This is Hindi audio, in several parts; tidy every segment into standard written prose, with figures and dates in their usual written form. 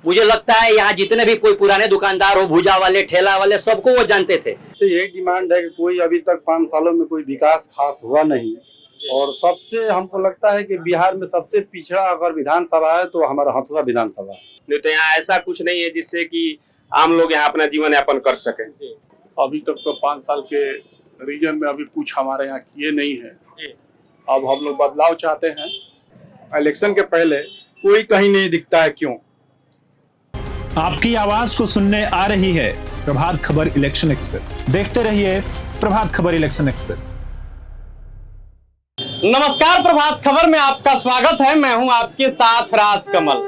मुझे लगता है यहाँ जितने भी कोई पुराने दुकानदार हो, भुजा वाले, ठेला वाले, सबको वो जानते थे। यही डिमांड है कि कोई अभी तक 5 सालों में कोई विकास खास हुआ नहीं। और सबसे हमको लगता है कि बिहार में सबसे पिछड़ा अगर विधानसभा है तो हमारा हथुआ विधानसभा है। नहीं तो यहाँ ऐसा कुछ नहीं है जिससे कि आम लोग यहाँ अपना जीवन यापन कर सके। अभी तक तो 5 साल के रीजन में अभी कुछ हमारे यहाँ किए नहीं है। अब हम लोग बदलाव चाहते हैं। इलेक्शन के पहले कोई कहीं नहीं दिखता है, क्यों? आपकी आवाज को सुनने आ रही है प्रभात खबर इलेक्शन एक्सप्रेस। देखते रहिए प्रभात खबर इलेक्शन एक्सप्रेस। नमस्कार, प्रभात खबर में आपका स्वागत है। मैं हूं आपके साथ राज कमल।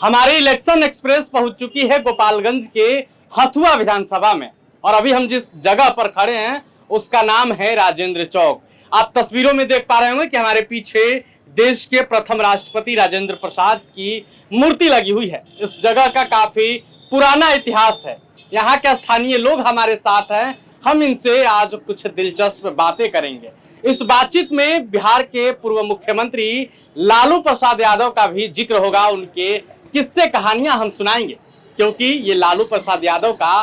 हमारी इलेक्शन एक्सप्रेस पहुंच चुकी है गोपालगंज के हथुआ विधानसभा में और अभी हम जिस जगह पर खड़े हैं उसका नाम है राजेंद्र चौक। आप तस्वीरों में देख पा रहे होंगे कि हमारे पीछे देश के प्रथम राष्ट्रपति राजेंद्र प्रसाद की मूर्ति लगी हुई है। इस जगह का काफी पुराना इतिहास है। यहाँ के स्थानीय लोग हमारे साथ हैं। हम इनसे आज कुछ दिलचस्प बातें करेंगे। इस बातचीत में बिहार के पूर्व मुख्यमंत्री लालू प्रसाद यादव का भी जिक्र होगा। उनके किस्से कहानियां हम सुनाएंगे क्योंकि ये लालू प्रसाद यादव का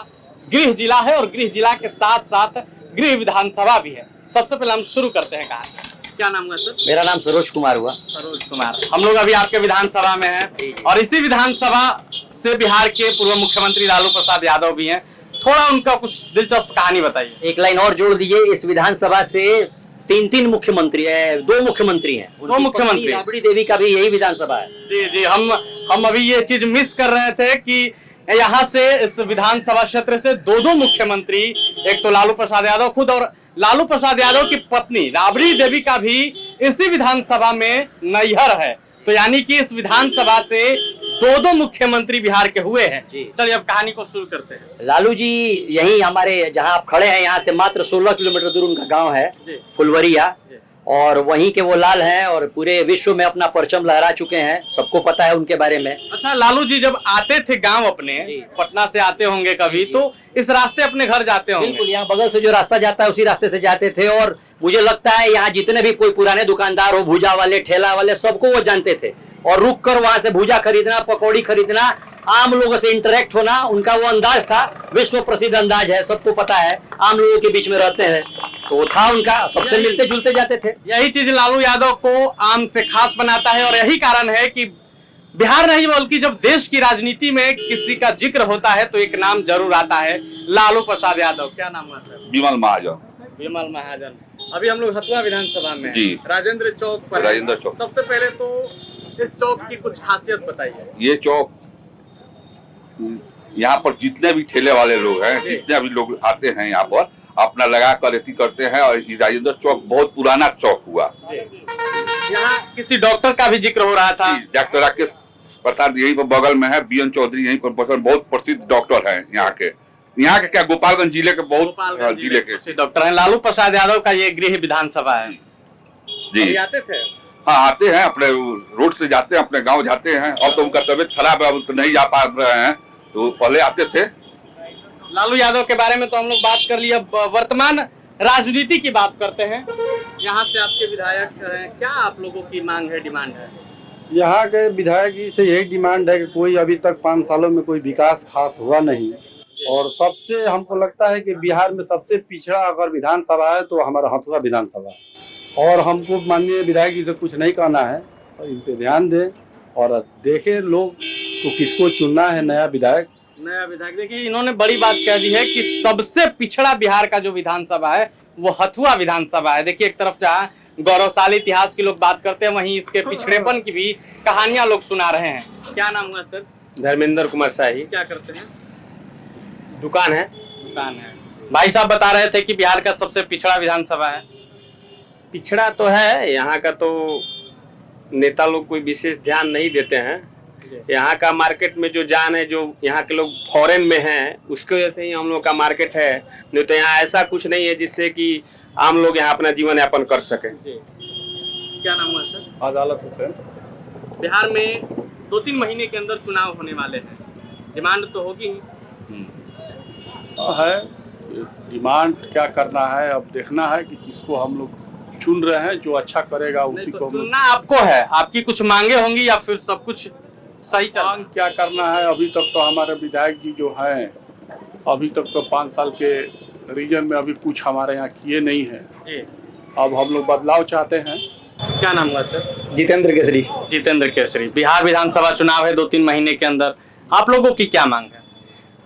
गृह जिला है और गृह जिला के साथ साथ गृह विधानसभा भी है। सबसे पहले हम शुरू करते हैं कहानी। क्या नाम हुआ सर? मेरा नाम सरोज कुमार हुआ। सरोज कुमार। हम लोग अभी आपके विधानसभा में हैं और इसी विधानसभा से बिहार के पूर्व मुख्यमंत्री लालू प्रसाद यादव भी हैं। थोड़ा उनका कुछ दिलचस्प कहानी बताइए। एक लाइन और जोड़ दीजिए। इस विधानसभा से तीन मुख्यमंत्री है, दो मुख्यमंत्री हैं। दो मुख्यमंत्री। राबड़ी देवी का भी यही विधानसभा है। जी जी, हम अभी ये चीज मिस कर रहे थे कि यहाँ से इस विधानसभा क्षेत्र से दो मुख्यमंत्री, एक तो लालू प्रसाद यादव खुद और लालू प्रसाद यादव की पत्नी राबड़ी देवी का भी इसी विधानसभा में नैहर है। तो यानी कि इस विधानसभा से दो मुख्यमंत्री बिहार के हुए हैं। चलिए अब कहानी को शुरू करते हैं। लालू जी यही हमारे जहां आप खड़े हैं यहाँ से मात्र 16 किलोमीटर दूर उनका गांव है, फुलवरिया। और वहीं के वो लाल हैं और पूरे विश्व में अपना परचम लहरा चुके हैं। सबको पता है उनके बारे में। अच्छा, लालू जी जब आते थे गांव अपने, पटना से आते होंगे कभी, तो इस रास्ते अपने घर जाते होंगे? बिल्कुल, यहाँ बगल से जो रास्ता जाता है उसी रास्ते से जाते थे। और मुझे लगता है यहाँ जितने भी कोई पुराने दुकानदार हो, भुजा वाले, ठेला वाले, सबको वो जानते थे। और रुक कर वहां से भुजा खरीदना, पकौड़ी खरीदना, आम लोगों से इंटरेक्ट होना, उनका वो अंदाज था। विश्व प्रसिद्ध अंदाज है, सबको पता है। आम लोगों के बीच में रहते हैं तो वो था उनका, सबसे मिलते जुलते जाते थे। यही चीज लालू यादव को आम से खास बनाता है और यही कारण है कि बिहार नहीं बल्कि जब देश की राजनीति में किसी का जिक्र होता है तो एक नाम जरूर आता है, लालू प्रसाद यादव। क्या नाम हुआ सर? विमल महाजन। विमल महाजन। अभी हम लोग हथुआ विधानसभा में जी, राजेंद्र चौक पर। राजेंद्र चौक। सबसे पहले तो इस चौक की कुछ खासियत बताइए। ये चौक, यहाँ पर जितने भी ठेले वाले लोग हैं, जितने भी लोग आते हैं यहाँ पर अपना लगा कर एथी करते हैं। और राजेंद्र चौक बहुत पुराना चौक हुआ। यहाँ किसी डॉक्टर का भी जिक्र हो रहा था। डॉक्टर राकेश प्रसाद यहीं पर बगल में है, बीएन चौधरी यहीं पर बहुत प्रसिद्ध डॉक्टर हैं यहाँ के क्या गोपालगंज जिले के बहुत जिले के डॉक्टर हैं। लालू प्रसाद यादव का ये गृह विधानसभा है जी। आते थे? हाँ, आते हैं, अपने रोड से जाते हैं, अपने गांव जाते हैं। अब तो उनका तबीयत खराब है, अब तो नहीं जा पा रहे हैं, तो पहले आते थे। लालू यादव के बारे में तो हम लोग बात कर लिए। अब वर्तमान राजनीति की बात करते हैं। यहाँ से आपके विधायक हैं, क्या आप लोगों की मांग है, डिमांड है? यहाँ के विधायक से यही डिमांड है कि कोई अभी तक 5 सालों में कोई विकास खास हुआ नहीं। और सबसे हमको लगता है कि बिहार में सबसे पिछड़ा अगर विधानसभा है तो हमारा हथुआ विधानसभा है। और हमको माननीय विधायक जी से कुछ नहीं कहना है, तो इन पे ध्यान दें और देखें लोग को किसको चुनना है नया विधायक। देखिए, इन्होंने बड़ी बात कह दी है कि सबसे पिछड़ा बिहार का जो विधानसभा है वो हथुआ विधानसभा है। देखिए, एक तरफ जहाँ गौरवशाली इतिहास की लोग बात करते हैं, वहीं इसके पिछड़ेपन की भी कहानियां लोग सुना रहे हैं। क्या नाम हुआ सर? धर्मेंद्र कुमार शाही। क्या करते हैं? दुकान है। भाई साहब बता रहे थे कि बिहार का सबसे पिछड़ा विधानसभा है। पिछड़ा तो है, यहाँ का तो नेता लोग कोई विशेष ध्यान नहीं देते हैं। यहाँ का मार्केट में जो जान है, जो यहाँ के लोग फॉरेन में हैं, उसकी वजह से ही हम लोग का मार्केट है। नहीं तो यहाँ ऐसा कुछ नहीं है जिससे कि आम लोग यहाँ अपना जीवन यापन कर सके। क्या नाम हुआ सर? अदालत हुसैन। बिहार में 2-3 महीने के अंदर चुनाव होने वाले हैं, डिमांड तो होगी ही। है डिमांड क्या करना है, अब देखना है कि किसको हम लोग चुन रहे हैं। जो अच्छा करेगा उसी को चुनना आपको है। आपकी कुछ मांगे होंगी या फिर सब कुछ सही चल रहा मांग क्या करना है, अभी तक तो हमारे विधायक जी जो हैं अभी तक तो 5 साल के रीजन में अभी कुछ हमारे यहाँ किए नहीं है। जी। अब हम लोग बदलाव चाहते हैं। क्या नाम हुआ सर? जितेंद्र केसरी। जितेंद्र केसरी। बिहार विधानसभा चुनाव है 2-3 महीने के अंदर, आप लोगों की क्या मांग है?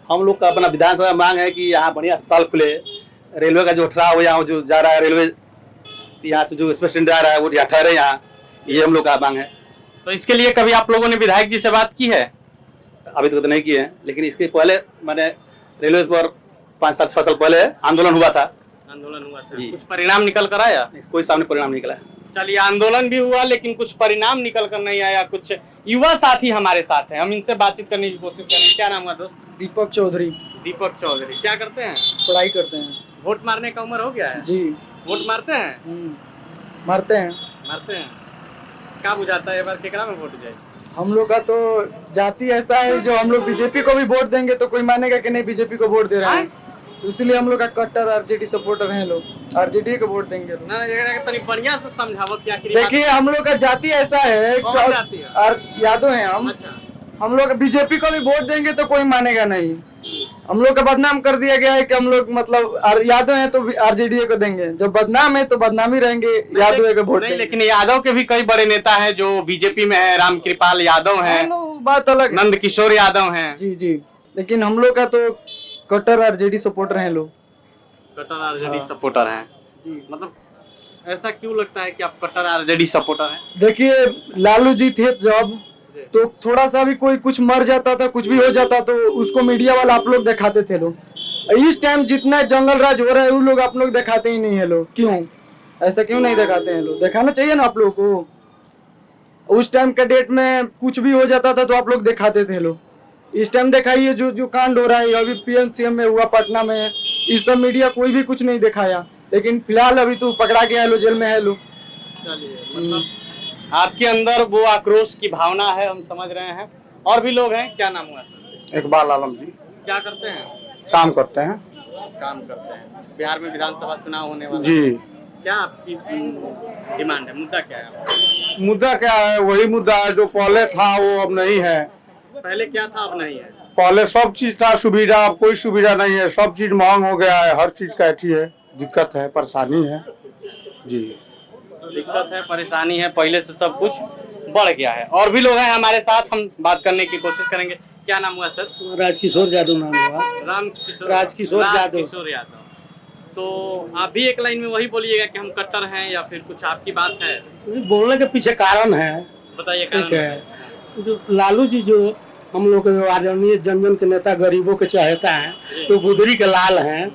हम लोग का अपना विधानसभा मांग है कि यहाँ बढ़िया अस्पताल खुले, रेलवे का जो ठहराव हो यहाँ जो जा रहा है, रेलवे यहाँ से जो स्पेशल जा रहा है वो यहाँ ठहरे यहाँ, ये हम लोग का मांग है। तो इसके लिए कभी आप लोगों ने विधायक जी से बात की है? अभी तक तो नहीं किए हैं, लेकिन इसके पहले मैंने रेलवे पर 5 साल 6 साल पहले आंदोलन हुआ था। आंदोलन हुआ था, जी। कुछ परिणाम निकल कर आया? कोई सामने परिणाम नहीं निकला। चलिए, आंदोलन भी हुआ लेकिन कुछ परिणाम निकल कर नहीं आया। कुछ युवा साथी हमारे साथ हैं, हम इनसे बातचीत करने की कोशिश करेंगे। क्या नाम है दोस्त? दीपक चौधरी। दीपक चौधरी। क्या करते हैं? पढ़ाई करते हैं। वोट मारने का उम्र हो गया है? जी। वोट मारते हैं? मारते हैं। मारते हैं। क्या बुझाता है एक बार केकरा में वोट जाए? हम लोग का तो जाति ऐसा है, जो हम लोग बीजेपी को भी वोट देंगे तो कोई मानेगा कि नहीं बीजेपी को वोट दे रहा है, इसलिए हम लोग का कट्टर आरजेडी सपोर्टर हैं लोग, आरजेडी को वोट देंगे लोग। ना ये तनी बढ़िया से समझाओ क्या करी। देखिए, हम लोग का जाति ऐसा है, कौन जाति है? और यादव हैं हम। अच्छा। हम लोग बीजेपी को भी वोट देंगे तो कोई मानेगा नहीं। हम लोग का बदनाम कर दिया गया है कि हम लोग मतलब यादव हैं तो आरजेडी को देंगे, जब बदनाम है तो बदनामी रहेंगे, यादव को वोट नहीं, देंगे। लेकिन यादव के भी कई बड़े नेता हैं जो बीजेपी में है। रामकृपाल यादव हैं, बात अलग है। नंद किशोर यादव हैं। जी जी, लेकिन हम लोग का तो कट्टर आरजेडी सपोर्टर हैं लोग। कट्टर आरजेडी सपोर्टर हैं जी। मतलब ऐसा क्यों लगता है कि आप कट्टर आरजेडी सपोर्टर हैं? देखिए, लालू जी थे जब, तो थोड़ा सा भी कोई कुछ मर जाता था, कुछ भी हो जाता तो उसको मीडिया वाला आप लोग दिखाते थे लोग। इस टाइम जितना जंगल राज हो रहा है वो लोग आप लोग दिखाते ही नहीं है लोग। क्यों ऐसा क्यों नहीं दिखाते हैं लोग? दिखाना चाहिए ना आप लोग को। उस टाइम के डेट में कुछ भी हो जाता था तो आप लोग दिखाते थे लोग। इस टाइम दिखाइए जो जो कांड हो रहा है अभी PNCM में हुआ, पटना में, इस सब मीडिया कोई भी कुछ नहीं दिखाया, लेकिन फिलहाल अभी तो पकड़ा गया है लो, जेल में है लो। मतलब आपके अंदर वो आक्रोश की भावना है, हम समझ रहे हैं। और भी लोग हैं। क्या नाम हुआ? इकबाल आलम जी। क्या करते हैं? काम करते हैं। काम करते हैं। बिहार में विधानसभा चुनाव होने वाला जी। है। क्या आपकी डिमांड है? मुद्दा क्या है आपका? मुद्दा क्या है? वही मुद्दा है जो पहले था वो अब नहीं है। पहले क्या था अब नहीं है? पहले सब चीज था सुविधा, अब कोई सुविधा नहीं है। सब चीज महंग हो गया है, हर चीज का अथी है, दिक्कत है, परेशानी है जी। दिक्कत है, परेशानी है, पहले से सब कुछ बढ़ गया है। और भी लोग हैं हमारे साथ, हम बात करने की कोशिश करेंगे। क्या नाम हुआ सर? राजकिशोर यादव नाम हुआ। राजकिशोर यादव। तो आप भी एक लाइन में वही बोलिएगा कि हम कट्टर हैं, या फिर कुछ आपकी बात है? बोलने के पीछे कारण है, बताइए। ठीक है, जो लालू जी जो हम लोग के आदरणीय जन जन के नेता, गरीबों के चाहता है, तो गुदरी के लाल हैं,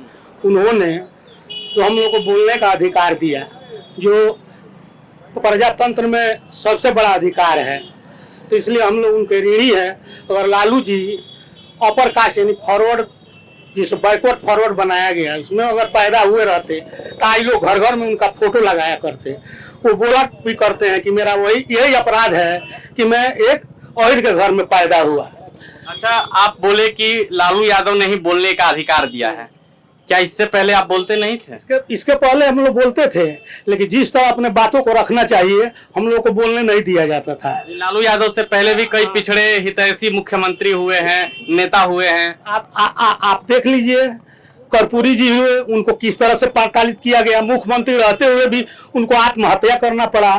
उन्होंने तो हम लोग को बोलने का अधिकार दिया, जो प्रजातंत्र में सबसे बड़ा अधिकार है। तो इसलिए हम लोग उनके ऋणी हैं। अगर लालू जी अपर कास्ट यानी फॉरवर्ड, जिसे बैकवर्ड फॉरवर्ड बनाया गया है, उसमें अगर पैदा हुए रहते तो आज लोग घर घर में उनका फोटो लगाया करते। वो बोला भी करते हैं कि मेरा यही अपराध है कि मैं एक औरत के घर में पैदा हुआ। अच्छा, आप बोले कि लालू यादव ने ही बोलने का अधिकार दिया है, क्या इससे पहले आप बोलते नहीं थे? इसके पहले हम लोग बोलते थे, लेकिन जिस तरह अपने बातों को रखना चाहिए हम लोग को बोलने नहीं दिया जाता था। लालू यादव से पहले भी कई पिछड़े हितैषी मुख्यमंत्री हुए हैं, नेता हुए हैं। आप देख लीजिए, कर्पूरी जी हुए, उनको किस तरह से प्रताड़ित किया गया। मुख्यमंत्री रहते हुए भी उनको आत्महत्या करना पड़ा,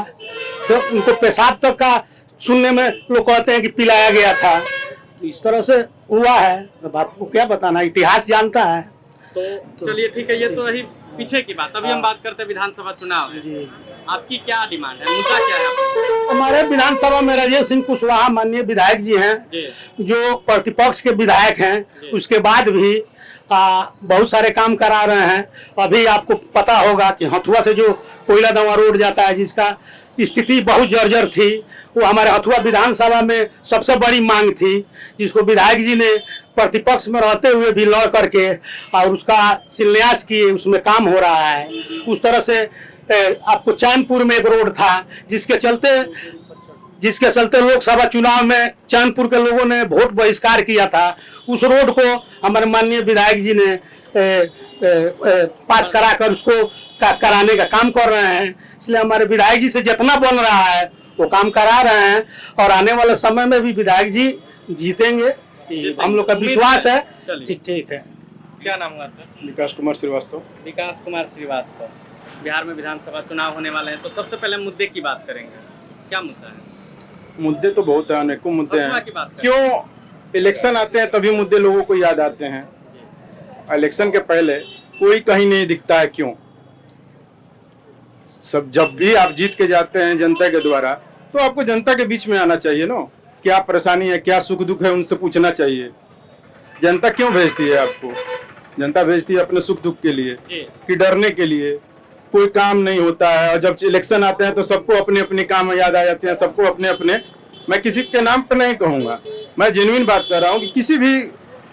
तो उनको पेशाब तक का सुनने में लोग कहते हैं कि पिलाया गया था। तो इस तरह से हुआ है, अब आपको क्या बताना, इतिहास जानता है। तो चलिए ठीक है, ये तो रही पीछे की बात। अभी हम बात करते हैं विधानसभा चुनाव है। आपकी क्या डिमांड है? मुद्दा क्या है? हमारे विधानसभा में राजेश सिंह कुशवाहा माननीय विधायक जी हैं, जो प्रतिपक्ष के विधायक हैं, उसके बाद भी बहुत सारे काम करा रहे हैं। अभी आपको पता होगा कि हथुआ से जो कोयला दवा रोड जाता है, जिसका स्थिति बहुत जर्जर थी, वो हमारे हथुआ विधानसभा में सबसे बड़ी मांग थी, जिसको विधायक जी ने प्रतिपक्ष में रहते हुए भी लड़ करके और उसका शिलान्यास किए, उसमें काम हो रहा है। उस तरह से आपको चैनपुर में एक रोड था, जिसके चलते लोकसभा चुनाव में चैनपुर के लोगों ने वोट बहिष्कार किया था। उस रोड को हमारे माननीय विधायक जी ने पास कराकर उसको कराने का काम कर रहे हैं। इसलिए हमारे विधायक जी से जितना बन रहा है वो काम करा रहे हैं और आने वाले समय में भी विधायक जी जीतेंगे, हम लोग का विश्वास है। चलिए। ठीक है। क्या नाम हुआ सर? विकास कुमार श्रीवास्तव। विकास कुमार श्रीवास्तव। बिहार में विधानसभा चुनाव होने वाले हैं, तो सबसे पहले मुद्दे की बात करेंगे। क्या मुद्दा है? मुद्दे तो बहुत है, अनेकों मुद्दे हथुआ हैं। की बात करें। क्यों इलेक्शन आते हैं तभी मुद्दे लोगों को याद आते हैं, इलेक्शन के पहले कोई कहीं नहीं दिखता है। क्यों? सब जब भी आप जीत के जाते हैं जनता के द्वारा, तो आपको जनता के बीच में आना चाहिए ना। क्या परेशानी है, क्या सुख दुख है, उनसे पूछना चाहिए। जनता क्यों भेजती है आपको? जनता भेजती है अपने सुख दुख के लिए, कि डरने के लिए। कोई काम नहीं होता है, और जब इलेक्शन आते हैं तो सबको अपने अपने काम याद आ जाते हैं, सबको अपने अपने। मैं किसी के नाम पे नहीं कहूंगा, मैं जेन्युइन बात कर रहा हूँ कि किसी भी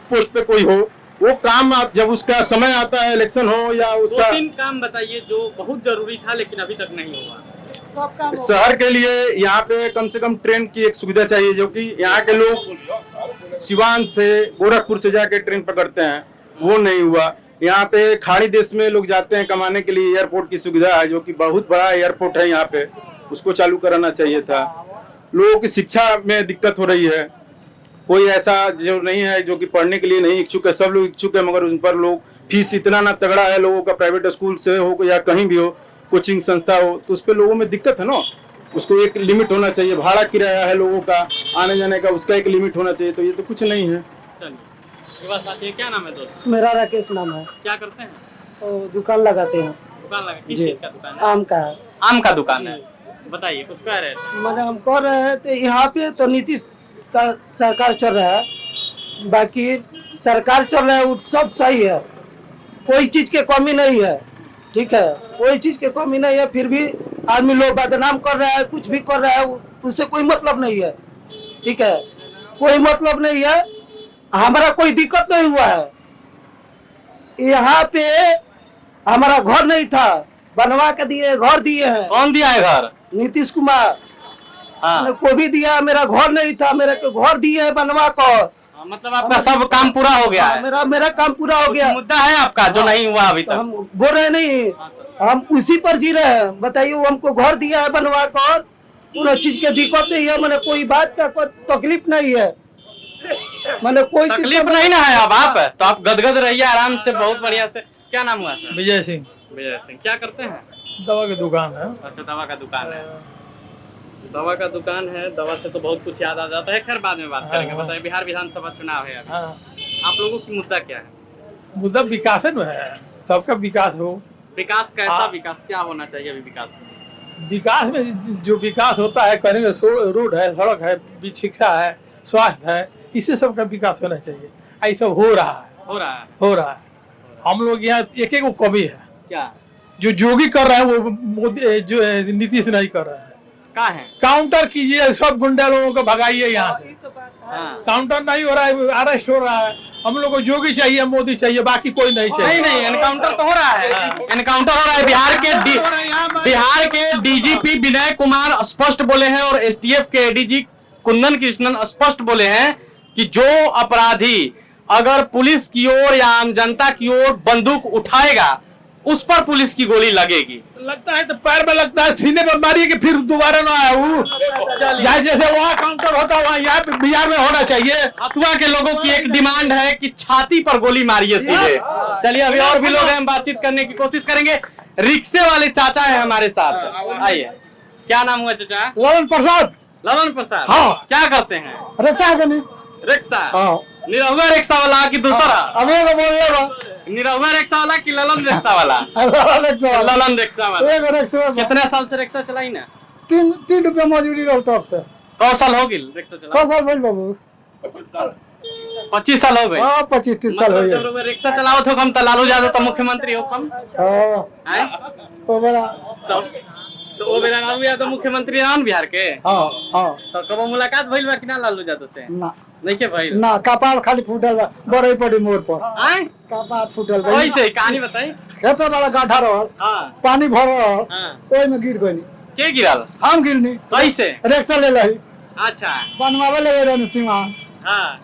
पोस्ट पे कोई हो, वो काम जब उसका समय आता है, इलेक्शन हो या उसका। 2-3 काम बताइए जो बहुत जरूरी था लेकिन अभी तक नहीं हुआ। शहर के लिए यहाँ पे कम से कम ट्रेन की एक सुविधा चाहिए, जो कि यहाँ के लोग सिवान से, गोरखपुर से जाके ट्रेन पकड़ते हैं, वो नहीं हुआ। यहाँ पे खाड़ी देश में लोग जाते हैं कमाने के लिए, एयरपोर्ट की सुविधा है, जो कि बहुत बड़ा एयरपोर्ट है यहाँ पे, उसको चालू कराना चाहिए था। लोगों की शिक्षा में दिक्कत हो रही है, कोई ऐसा जो नहीं है जो कि पढ़ने के लिए नहीं इच्छुक है, सब लोग इच्छुक है, मगर उन पर लोग फीस इतना ना तगड़ा है लोगों का, प्राइवेट स्कूल से हो या कहीं भी हो, कोचिंग संस्था हो, तो उस पर लोगों में दिक्कत है ना। उसको एक लिमिट होना चाहिए, भाड़ा किराया है लोगों का आने जाने का, उसका एक लिमिट होना चाहिए। तो ये तो कुछ नहीं है। चलिए, साथी क्या नाम है दोस्त? मेरा राकेश नाम है। क्या करते हैं? तो दुकान लगाते हैं। दुकान लगा, किस जी। चीज का दुकान है? आम का है। आम का दुकान है। बताइए, कुछ कह रहे थे? मैंने हम कह रहे हैं तो यहाँ पे तो नीतीश का सरकार चल रहा है, बाकी सरकार चल रहा है वो सब सही है, कोई चीज की कमी नहीं है। ठीक है, कोई चीज की कमी नहीं है, फिर भी आदमी लोग बदनाम कर रहा है, कुछ भी कर रहा है, उससे कोई मतलब नहीं है। ठीक है, कोई मतलब नहीं है, हमारा कोई दिक्कत नहीं हुआ है। यहाँ पे हमारा घर नहीं था, बनवा के दिए, घर दिए हैं। कौन दिया है घर? नीतीश कुमार। हाँ। को भी दिया, मेरा घर नहीं था, मेरे को घर दिए है बनवा कर। मतलब आपका सब काम पूरा हो गया है? मेरा काम पूरा हो गया। मुद्दा है आपका जो नहीं हुआ अभी तो तक? हम बोल रहे नहीं, हम उसी पर जी रहे हैं। बताइए, वो हमको घर दिया है बनवा कर, पूरा चीज की दिक्कत नहीं है, मैंने कोई बात का कोई तकलीफ नहीं है, मैंने कोई तकलीफ नहीं ना है। अब आप तो आप गदगद रहिए आराम से, बहुत बढ़िया से। क्या नाम हुआ सर? विजय सिंह। विजय सिंह। क्या करते हैं? दवा की दुकान है। अच्छा, दवा का दुकान है। दवा का दुकान है, दवा से तो बहुत कुछ याद आ जाता है। खैर बाद में बात करेंगे। बताइए, बिहार विधानसभा चुनाव है अभी, आप लोगों की मुद्दा क्या है? मुद्दा विकास में है, सबका विकास हो। विकास कैसा विकास, क्या होना चाहिए अभी विकास में? विकास में जो विकास होता है, करेंगे, रोड है, सड़क है, शिक्षा है, स्वास्थ्य है, इससे सबका विकास होना चाहिए। ऐसा हो रहा है, हो रहा है। हम लोग यहाँ एक एक कमी है। क्या? जो जोगी कर रहा है वो मोदी, जो नीतीश नहीं कर रहा है। कहाँ है? काउंटर कीजिए, सब गुंडा लोगों को भगाइए यहाँ से। काउंटर नहीं हो रहा है, अरेस्ट हो रहा है। हम लोग को जोगी चाहिए, मोदी चाहिए, बाकी कोई नहीं चाहिए। नहीं, एनकाउंटर तो हो रहा है। एनकाउंटर हो रहा है। बिहार के डीजीपी विनय कुमार स्पष्ट बोले हैं और एसटीएफ के एडीजी कुंदन कृष्णन स्पष्ट बोले हैं कि जो अपराधी अगर पुलिस की ओर या आम जनता की ओर बंदूक उठाएगा, उस पर पुलिस की गोली लगेगी। लगता है तो पैर में लगता है, सीने पर मारिए कि फिर दोबारा ना आए। जैसे वहाँ काउंटर होता है, वहाँ यहाँ पे बिहार में होना चाहिए। हथुआ के लोगों की एक डिमांड है कि छाती पर गोली मारिए सीधे। चलिए, अभी और भी लोग हैं, हम बातचीत करने की कोशिश करेंगे। रिक्शे वाले चाचा है हमारे साथ, आइए। क्या नाम हुआ चाचा? ललन प्रसाद। ललन प्रसाद। हाँ। क्या करते हैं? Rickshaw rickshaw. हाँ। निरहुआ रिक्शा वाला कि दूसरा? अभी बोल निरहुआ रिक्शा वाला कि ललन रिक्शा वाला? ललन रिक्शा वाला। कितने साल से रिक्शा चलाई ना? 3 रुपया मजदूरी रहता आपसे। कौ साल हो गई रिक्शा चला? 5 साल भइल बाबू। 25 साल हो गए। हाँ, 25-30 साल हो गए। जब रिक्शा चलाओ तो हम लालू यादव तो मुख्यमंत्री हो हम। हाँ, वो बड़ा। तो वो बेरा लालू यादव मुख्यमंत्री रहन बिहार के। हाँ, हाँ। तो कब मुलाकात भइल बा कि ना लालू यादव से? ना, नहीं के भइल ना, कपाल खाली फूटल बा, बड़ई पड़ी मोड़ पर। आए? कपाल फूटल बा। वैसे कहानी बताई। खेत वाला गाढ़ा रहल, हाँ। पानी भरल, हाँ। ओई में गिर गई। के गिरल? हम गिरनी। कैसे? रिक्शा ले लही, अच्छा। बनवावे ले रहनी सीमान। हाँ।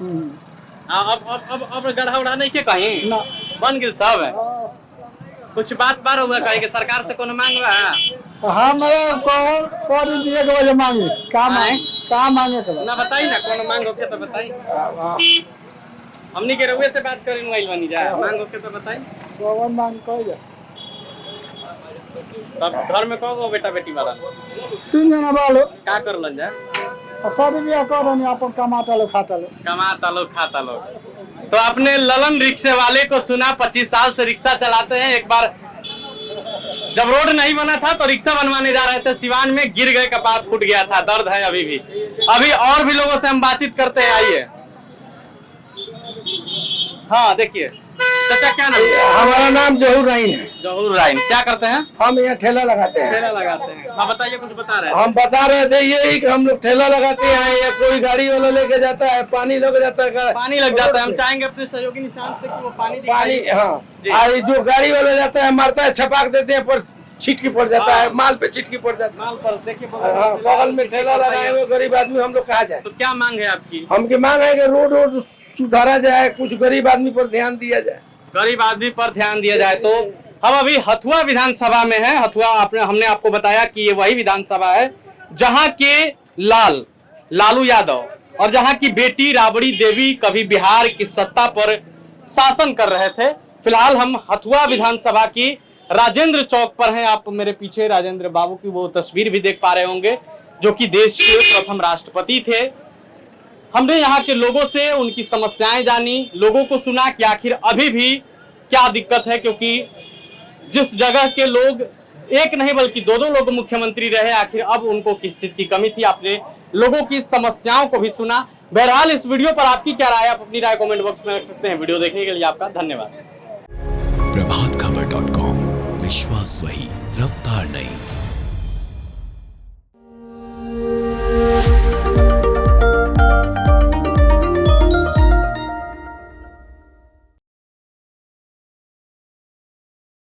अब गढ़ा उड़ा नहीं के कहीं ना, बन गिल सब है। कुछ बात बार हुआ कहे कि सरकार से कोनो मांग बा? हमारे कौन दिए के वजह मांगे का मांगे के ना बताई ना कौन मांग होके तो बताई। हमनी के रउए से बात करी मोबाइल बनी जा मांग होके तो बताई। कौन मांग कह जा तब घर में कहो बेटा बेटी वाला 3 जना बालो का करलन जा शादी ब्याह कर रहे अपन कमाता लो खाता लो खाता लो। तो आपने ललन रिक्शे वाले को सुना, 25 साल से रिक्शा चलाते हैं। एक बार जब रोड नहीं बना था तो रिक्शा बनवाने जा रहे थे, सिवान में गिर गए, कपाट फूट गया था, दर्द है अभी भी। अभी और भी लोगों से हम बातचीत करते हैं, आइए। हाँ देखिए चाचा क्या नाम है? हमारा नाम जहूर राइन है। जहूर राइन क्या करते हैं? हम यहाँ ठेला लगाते हैं। ठेला लगाते हैं। हाँ बताइए, कुछ बता रहे हैं। हम बता रहे थे यही कि हम लोग ठेला लगाते हैं या कोई गाड़ी वाला लेके जाता है, पानी लग जाता है, पानी लग जाता है। हम चाहेंगे अपने सहयोगी निशान से कि वो पानी हाँ जो गाड़ी वाला जाता है मारता है, छपाक देते हैं पर छिटकी पड़ जाता है, माल पे छिटकी पड़ जाता है। माल पर देखिए बगल में ठेला लगाए हुए गरीब आदमी हम लोग कहाँ जाए? तो क्या मांग है आपकी? हमकी मांग है कि रोड सुधारा जाए, कुछ गरीब आदमी पर ध्यान दिया जाए। गरीब आदमी पर ध्यान दिया जाए। तो हम अभी हथुआ विधानसभा में हैं। हथुआ हमने आपको बताया कि ये वही विधानसभा है जहां के लालू यादव और जहां की बेटी राबड़ी देवी कभी बिहार की सत्ता पर शासन कर रहे थे। फिलहाल हम हथुआ विधानसभा की राजेंद्र चौक पर हैं। आप मेरे पीछे राजेंद्र बाबू की वो तस्वीर भी देख पा रहे होंगे, जो कि देश के प्रथम राष्ट्रपति थे। हमने यहाँ के लोगों से उनकी समस्याएं जानी, लोगों को सुना कि आखिर अभी भी क्या दिक्कत है, क्योंकि जिस जगह के लोग एक नहीं बल्कि 2-2 लोग मुख्यमंत्री रहे, आखिर अब उनको किस चीज की कमी थी। आपने लोगों की समस्याओं को भी सुना। बहरहाल इस वीडियो पर आपकी क्या राय है? आप अपनी राय कमेंट बॉक्स में रख सकते हैं। वीडियो देखने के लिए आपका धन्यवाद। प्रभातखबर.com, विश्वास वही, रफ्तार नहीं।